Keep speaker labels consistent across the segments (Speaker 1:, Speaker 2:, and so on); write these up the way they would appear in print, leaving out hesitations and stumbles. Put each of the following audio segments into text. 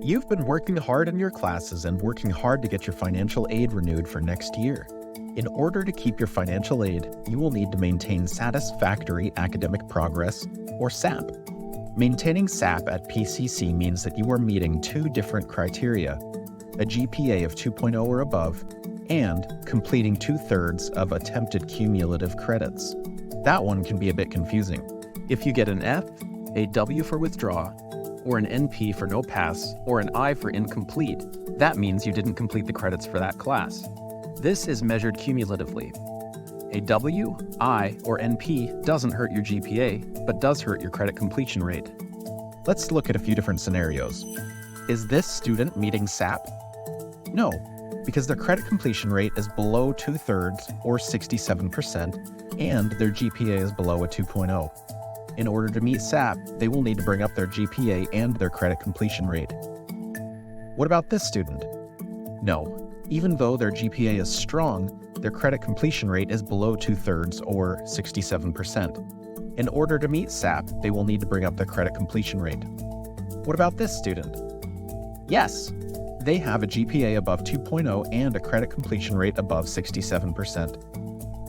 Speaker 1: You've been working hard in your classes and working hard to get your financial aid renewed for next year. In order to keep your financial aid, you will need to maintain Satisfactory Academic Progress, or SAP. Maintaining SAP at PCC means that you are meeting two different criteria: a GPA of 2.0 or above, and completing 2/3 of attempted cumulative credits. That one can be a bit confusing. If you get an F, a W for withdraw, or an NP for no pass, or an I for incomplete, that means you didn't complete the credits for that class. This is measured cumulatively. A W, I, or NP doesn't hurt your GPA, but does hurt your credit completion rate. Let's look at a few different scenarios. Is this student meeting SAP? No, because their credit completion rate is below 2/3 or 67%, and their GPA is below a 2.0. In order to meet SAP, they will need to bring up their GPA and their credit completion rate. What about this student? No, even though their GPA is strong, their credit completion rate is below 2/3 or 67%. In order to meet SAP, they will need to bring up their credit completion rate. What about this student? Yes, they have a GPA above 2.0 and a credit completion rate above 67%.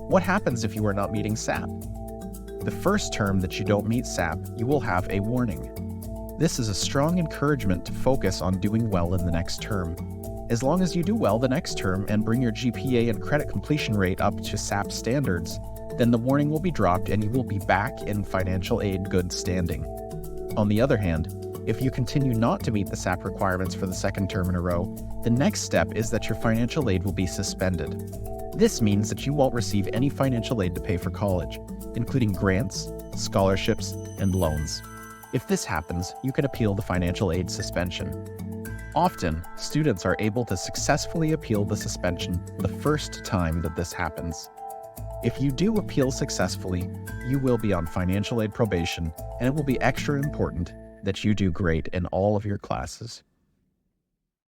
Speaker 1: What happens if you are not meeting SAP? The first term that you don't meet SAP, you will have a warning. This is a strong encouragement to focus on doing well in the next term. As long as you do well the next term and bring your GPA and credit completion rate up to SAP standards, then the warning will be dropped and you will be back in financial aid good standing. On the other hand, if you continue not to meet the SAP requirements for the second term in a row, the next step is that your financial aid will be suspended. This means that you won't receive any financial aid to pay for college, including grants, scholarships, and loans. If this happens, you can appeal the financial aid suspension. Often, students are able to successfully appeal the suspension the first time that this happens. If you do appeal successfully, you will be on financial aid probation, and it will be extra important that you do great in all of your classes.